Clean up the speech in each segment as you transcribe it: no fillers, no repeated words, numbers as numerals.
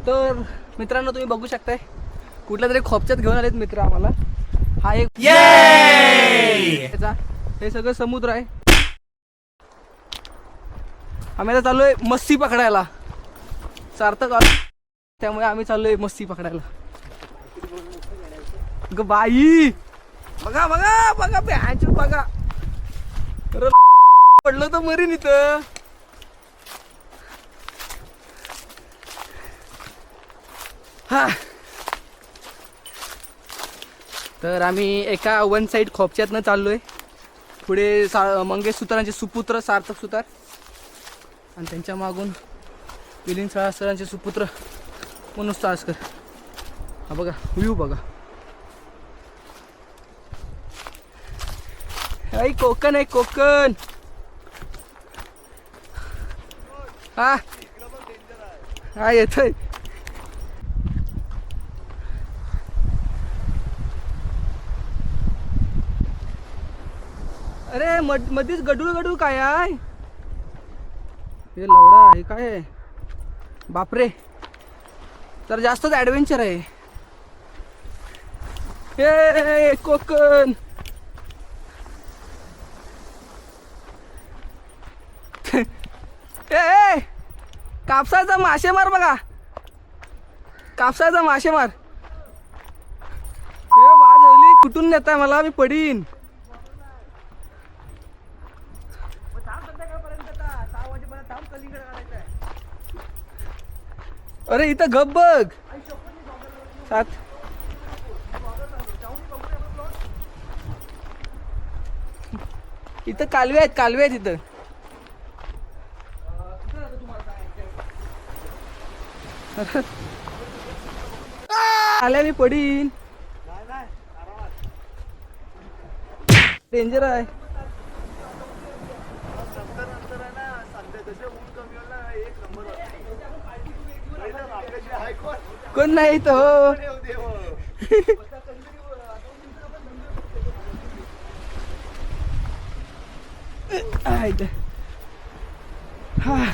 तर मित्रांनो तुम्ही बघू शकताय कुठल्या तरी खोपच्यात घेऊन आलेत मित्र आम्हाला. हा एक हे सगळं समुद्र आहे. आम्ही आता चाललोय मच्छी पकडायला. सार्थक आलो त्यामुळे आम्ही चाललोय मच्छी पकडायला. ग बाई बघा बघा बघा बँच बघा पडलं तर मरीन इथं. हा तर आम्ही एका वन साईड खोपच्यातनं चाललोय. पुढे मंगेश सुतारांचे सुपुत्र सार्थक सुतार आणि त्यांच्या मागून मिलिंद सरांचे सुपुत्र मनोज तासकर. हा बघा व्ह्यू बघा. आई कोकण आहे कोकण. हा हा येतोय. अरे मधीच गडूळ गडूळ काय आहे हे लवडा आहे काय आहे बापरे. तर जास्तच ॲडव्हेंचर आहे हे कोकण. ए कापसाचा मासेमार बघा कापसाचा मासेमार. हे बाजवली कुठून नेताय मला मी पडीन. अरे इथं गप बघ सात इथं कालवे आहेत इथं. आल्या मी पडीन. डेंजर आहे. कोण नाही तो हा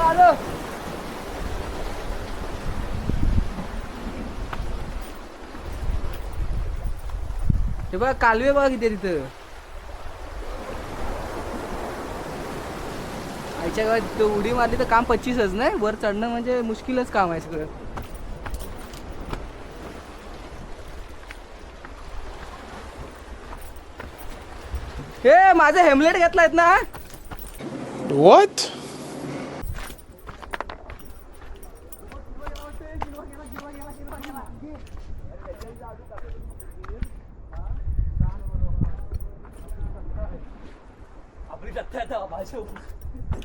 आलो. हे बघा कालवे बघा किती तिथं. आईच्या गावात उडी मारली तर काम 25च नाही. वर चढणं म्हणजे मुश्किलच काम आहे सगळं. हे माझं हेमलेट घेतलायत ना. What?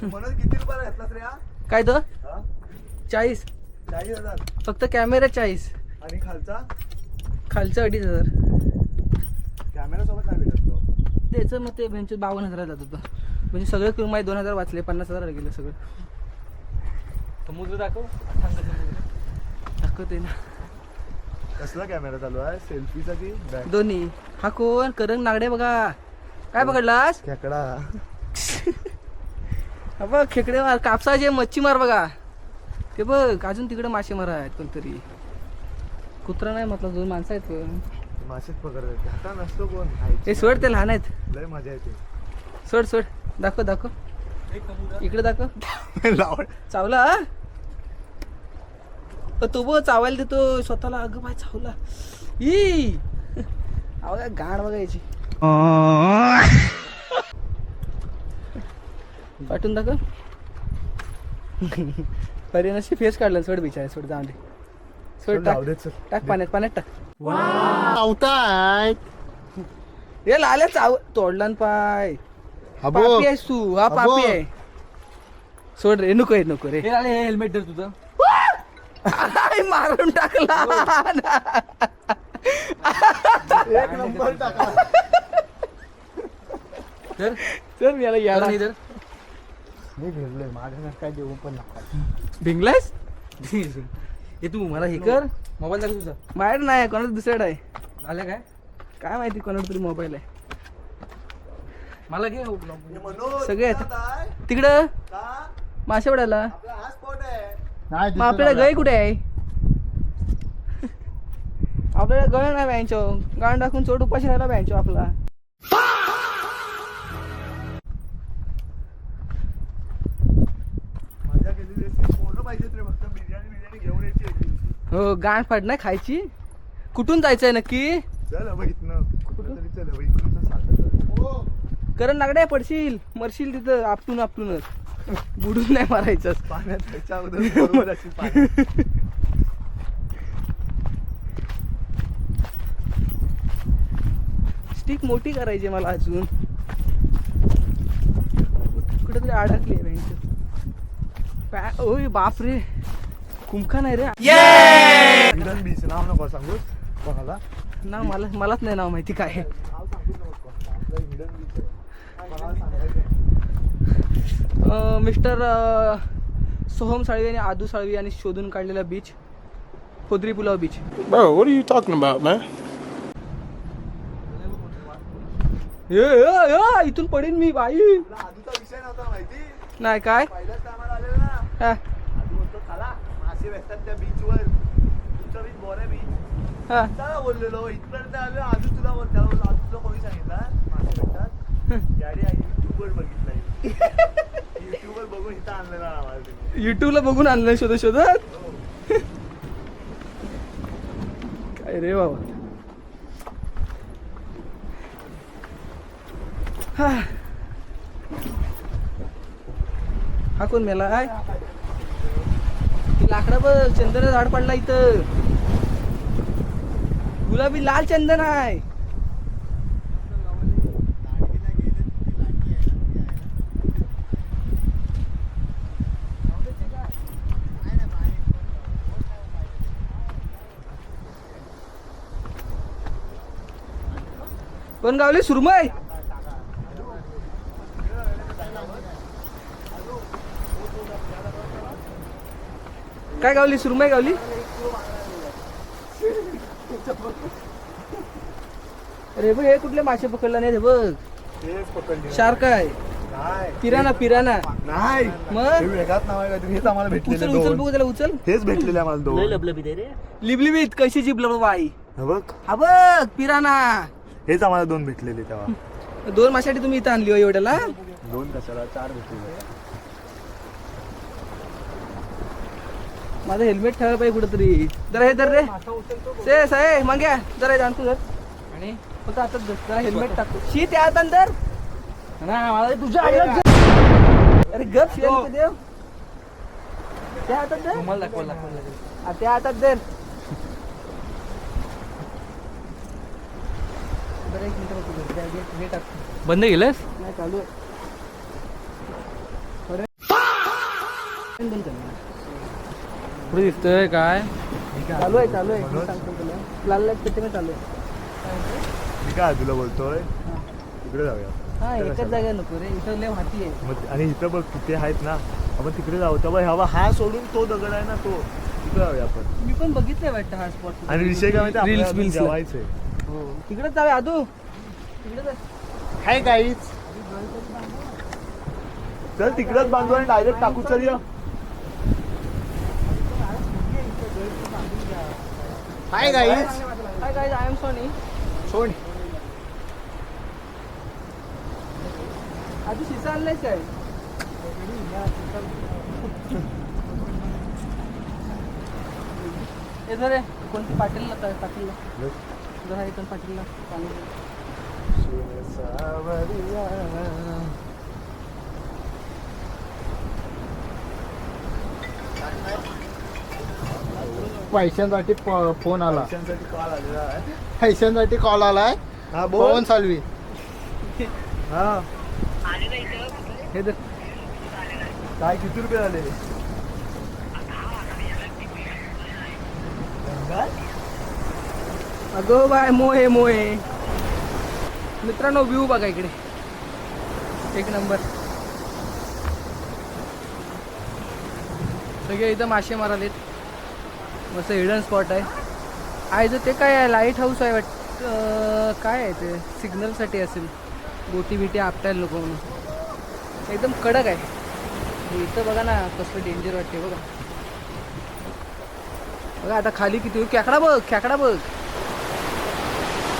म्हणून किती रुपयाला घेतलास रे हा? काय तो हा? 40 40,000 फक्त कॅमेरा 40 आणि खालचा खालचं 2,500. कॅमेरा सोबत नाही भेटत तो. त्याचं मग ते 52,000 जात होतं. म्हणजे सगळं करून माझे 2,000 वाचले. 50,000 गेलं सगळं. समुद्र दाखव. दाखवते ना. कसला कॅमेरा चालू आहे सेल्फीचा की बॅक? दोन्ही. हा कोण करंग नागडे बघा. काय पकडलास खेकडा. हा बघ खेकडे मार कापसाचे मच्छीमार बघा. ते बघ अजून तिकडे मासेमार आहेत कोणतरी. कुत्रा नाही म्हटलं 2 माणसं आहेत पण. मासेच पकडतात. घाटा नसतो कोण. हे सोड ते लहान आहेत. लय मजा येते. सोड दाखव इकडे दाखव. लावड चावला तो बघ चावायला देतो स्वतःला. अगं बाय चावला. ई अवघा गाण बघायची. पाठवून दाखव. परिणाशी फेस काढला. सोड बिचारे सोड जाऊन दे. सोड टाक पाण्यात टाक. आवताय हे लाल्या चाव तोडला पाय. पापी आहेस तू. हा पापी आहे. सोड रे नको रे. हेल्मेट दे तुझं. मारून टाकला. एक नंबर टाका. चल मी याला याला इधर मी भिडलोय. माझ्या काय देऊ पण नका. भिंगलास हे तू मला हे कर मोबाईल झाला तुझा बाहेर नाही कोणाचं दुसऱ्याकडे आहे. आलं काय काय माहिती कोणाचा तरी मोबाईल आहे. मला घे सगळे आहेत तिकडं माशेवाड्याला. हा स्पॉट आहे. मग आपल्याला गय कुठे आहे? आपल्याला गळ नाही बँचो गाण टाकून चोट उपाशी राहिला बँचो आपला. मजा केलेली असते. पोरं पाहिजेत रे फक्त बिर्याणी घेऊन यायची एक दिवशी. हो गाण फाट नाही खायची. कुठून जायचंय नक्की? चल हवं इथनं कुठं तरी चल हवं इकडून साधं करण नागडे पडशील मरशील तिथं आपटून आपटूनच. बुडून नाही मारायचं. पाण्यात त्याच्या अगोदर बरोबर अशी पाण्यात. स्टिक मोठी करायची मला अजून. कुठेतरी अडकली आहे बँक. ओय बापरे कुंभका नाही रे. हिडन बीच नाव नको सांगू कोणाला. ना मलाच नाही नाव माहिती काय आहे. नाव सांगूच नको आपलं हिडन बीच आहे. कोणाला सांगायचं. मिस्टर सोहम साळवी आणि आदू साळवी यांनी शोधून काढलेला बीच खोदरी पुलाव beach. Bro, what are you talking about, man? इथून पडीन मी बाई. तुला आधीचा विषय नव्हता माहिती. नाही काय पहिल्याच टायमाला आलेला ना. हा, आधी बोलतो चला मासे भेटतात त्या बीचवर. तुमचा बीच बोरे बीच. हा. चला बोललेलो इथपर्यंत आलो. आधी तुला बोल त्याला बोललो आधी तुला कोणी सांगितलं मासे भेटतात. गाडी युट्यूबवर बघितलाय. युट्यूबवर बघून इथं आणलेला आम्हाला तुम्ही. युट्यूबला बघून आणलं शोधत शोधत. काय रे बाबा. हा कोण मेला आहे? लाकडा बघ चंदन झाड पडला इथं. गुलाबी लाल चंदन आहे. कोण गावली? सुरमई. काय गावली? सुरमई गावली. अरे बघ हे कुठले मासे पकडला नाही रे बघ. तेच पकडली. शार्क आहे. नाही. पिराना पिराना. नाही. मग हे वेगळाच नाव आहे का? हेच आम्हाला भेटलेले उचल उचल दोन. बघू त्याला उचल. हेच भेटलेले आम्हाला दोन. लिबलिबीत कशी जिबल बाई. हे बघ हा बघ पिराना. हेच आम्हाला दोन भेटलेले तेव्हा. दोन माशासाठी तुम्ही इथं आणली हो एवढ्याला. दोन कशाला 4 भेटलेले. माझं हेल्मेट ठेवायला पाहिजे कुठंतरी. जरा हे धर रे से साहे माग्या जरा जाणतो जर. आणि फक्त आता जरा हेल्मेट टाकतो. शी त्या हातात धर ना मला तुझ्या आईला. अरे गप शिवाय देव त्या हातात धर. मला दाखवा त्या हातात धर. बरं एक मिनिट हे टाकतो. बंद केलंस? नाही चालू आहे. बंद कर. पुढे दिसतंय काय? चालू आहे चालू आहे. मी सांगतो तुला लाल लाईट पेटे चालू आहे. मी काय तुला बोलतोय तिकडे जाऊया. हा एकच जागा नको रे इथं लय माती आहे. मग आणि इथं बघ तिथे आहेत ना आपण तिकडे जाऊ. तेव्हा हवा हा सोडून तो दगड आहे ना तो तिकडे जाऊया आपण. मी पण बघितलंय वाटतं हा स्पॉट. आणि विषय काय माहिती Reels आपल्याला बिल्स ला. जेवायचंय. हो तिकडेच जाऊया आदू. तिकडेच काय काहीच चल तिकडेच बांधू आणि डायरेक्ट टाकू. चल या. Hi guys. Hi guys I am Soni. सोड. आधी शिसा आणलायच काय? हे जरे कोणती पाटीलला पाटीलला जरा इथून पाटीलला पाणी दे. पैशांसाठी फोन आला. पैशांसाठी कॉल आलेला आहे. पैशांसाठी कॉल आलाय. हा बोल. पवन सालवी. हा हे धर. काय किती रुपये झाले? अगो बाय मोहे मोहे. मित्रांनो व्ह्यू बघा इकडे एक नंबर. सगळे इथं मासे मारालेत. मस्त हिडन स्पॉट आहे जो ते काय आहे लाईट हाऊस आहे वाटतं काय आहे ते सिग्नलसाठी असेल बोटी बिटी आपटायला नको म्हणून एकदम कडक आहे इथं बघा ना कसलं डेंजर वाटते बघा बघा आता खाली किती खेकडा बघ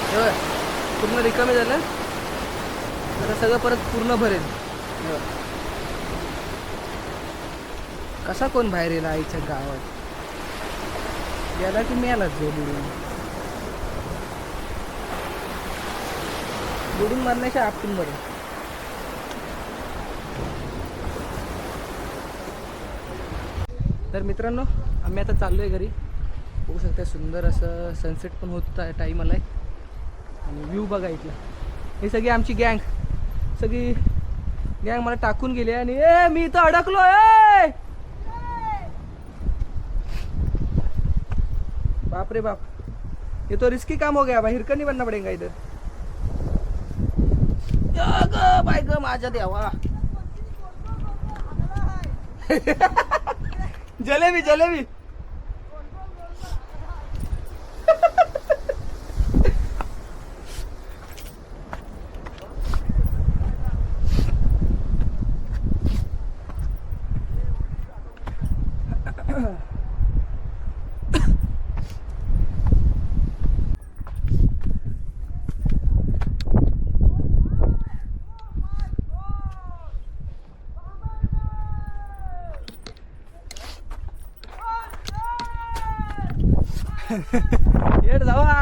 हे बघ, पूर्ण रिकामी झालं तर सगळं परत पूर्ण भरेल हे बघ. कसा कोण बाहेर येईल आईच्या गावात गेला की मिळालाच जो बुडून मारण्याच्या आपटून बरं तर मित्रांनो आम्ही आता चाललो आहे घरी बघू शकता सुंदर असं सनसेट पण होत टाईम आला आहे आणि व्ह्यू बघा इथला ही सगळी आमची सगळी गँग मला टाकून गेली आणि ए मी इथं अडकलो ए बाप रे बाप ये तो रिस्की काम हो गया भाई हिरकन नहीं बनना पड़ेगा इधर बाय ग माझ्या देवा जलेबी येड जावा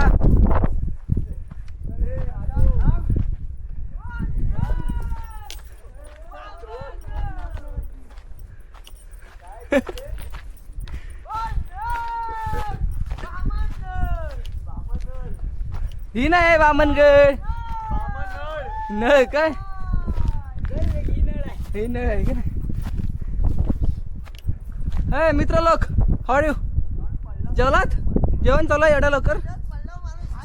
ही नाही बामनगड नळ काय ही नळ आहे का हे मित्र लोक हाऊ आर यू जेवलात जेवण चालू आहे एवढ्या लवकर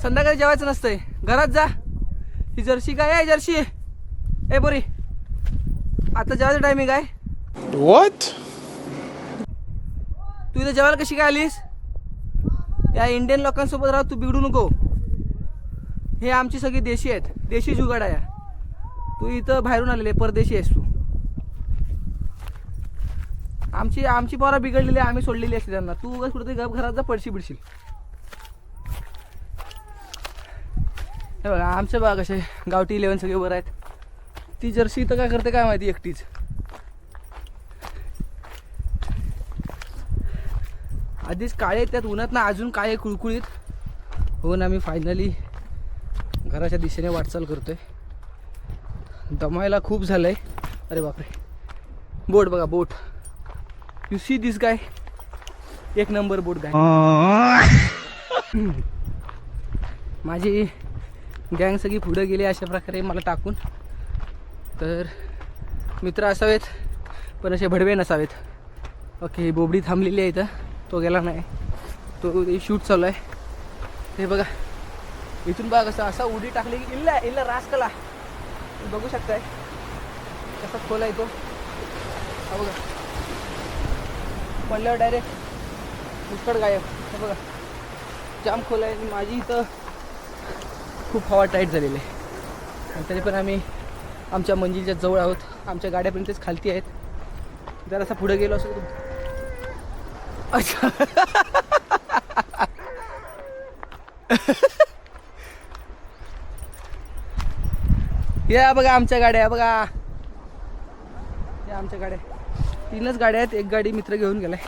संध्याकाळी जेवायचं नसतंय घरात जा ही जर्सी काय आहे जर्सी ए बोरी आता जेवायचं टायमिंग आहे What? तू इथं जेवायला कशी काय आलीस या इंडियन लोकांसोबत राह तू बिघडू नको हे आमची सगळी देशी आहेत देशी जुगाड आहे तू इथं बाहेरून आलेले परदेशी आहेस तू आमची पोरं बिघडलेली आम्ही सोडलेली असते त्यांना तू उगाच कुठेतरी गप घरात जा पडशी बिडशील हे बघा आमच्या बघा कसे गावठी 11 सगळे बरं आहेत ती जर्सी इथं काय करते काय माहिती एकटीच आधीच काळे त्यात उन्हात ना अजून काळे कुळकुळीत हो ना मी फायनली घराच्या दिशेने वाटचाल करतोय दमायला खूप झालंय अरे बापरे बोट बघा बोट यू सी दिस गाय एक नंबर बोट गाय माझी गँग सगळी पुढे गेली अशा प्रकारे मला टाकून तर मित्र असावेत पण असे भडवे नसावेत ओके बोबडी थांबलेली आहे इथं तो गेला नाही तो शूट चालू आहे हे बघा इथून बघा कसं असा उडी टाकली की इल्ला रास कला बघू शकताय कसा खोल आहे तो हा बघा पडल्यावर डायरेक्ट मुस्कड गायब हे बघा जाम खोल आहे माझी इथं खूप हवा टाईट झालेली आहे आणि तरी पण आम्ही आमच्या मंजिलच्या जवळ आहोत आमच्या गाड्यापर्यंतच खालती आहेत जर असा पुढे गेलो असं अच्छा या बघा आमच्या गाड्या बघा या आमच्या गाड्या 3च गाड्या आहेत एक गाडी मित्र घेऊन गेलाय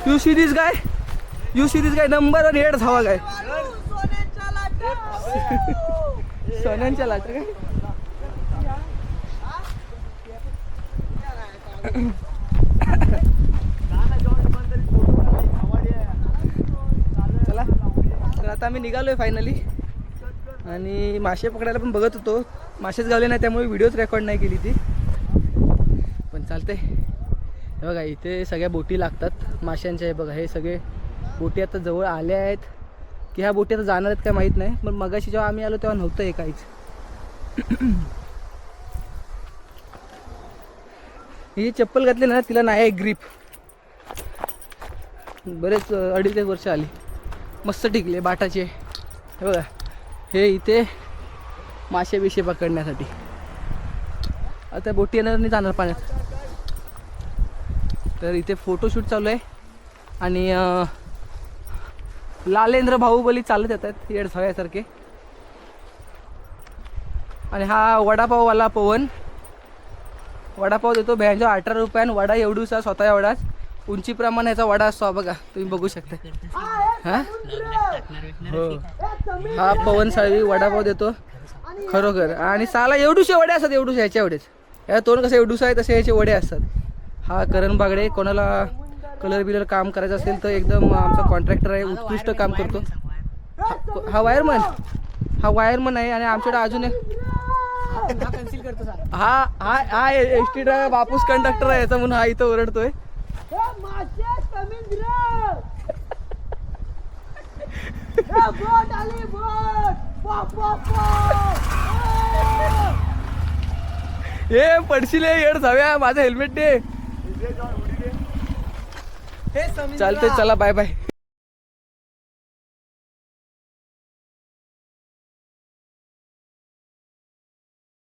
you see this guy number 1 head धावा गाय सोन्यांच्या लाट काय चला तर आता आम्ही निघालोय फायनली आणि मासे पकडायला पण बघत होतो मासेच गावले नाही त्यामुळे व्हिडिओच रेकॉर्ड नाही केली ती पण चालते हे बघा इथे सगळ्या बोटी लागतात माशांच्या हे बघा हे सगळे बोटी आता जवळ आल्या आहेत की ह्या बोटी आता जाणार आहेत काय माहीत नाही पण मगाशी जेव्हा आम्ही आलो तेव्हा नव्हतं हे काहीच ही चप्पल घातली ना तिला नाही ग्रीप बरेच 2.5 वर्ष आली. मस्त टिकले बाटाचे. हे बघा, हे इथे मासे बिशे पकडण्यासाठी. आता बोटी येणार नाही, जाणार पाण्यात. तर इथे फोटोशूट चालू आहे आणि लालेंद्र बाहुबली चालत येतात येड सगळ्यासारखे. आणि हा वडापाववाला पवन वडापाव देतो भ्यांच्या 18 रुपयान. वडा एवढूसा स्वतः एवढाच उंचीप्रमाणे याचा वडा असतो. बघा तुम्ही बघू शकता. हा हो, हा पवन साळवी वडापाव देतो खरोखर. आणि साला एवढूशे वडे असतात, एवढूशे ह्याच्या एवढेच. या तोंड कसं एवढूसा आहे तसे ह्याचे वडे असतात. हा करण बागडे. कोणाला कलर बिलर काम करायचं असेल तर एकदम आमचा कॉन्ट्रॅक्टर आहे, उत्कृष्ट काम करतो. हा वायरमन आहे. आणि आमच्याकडे अजून एक हा एस टी ड्रायव्हर बापूस कंडक्टर आहे याचा, म्हणून हा इथं ओरडतोय. हे पडशील येड जाऊया, माझं हेल्मेट दे. चालतंय, चला बाय बाय.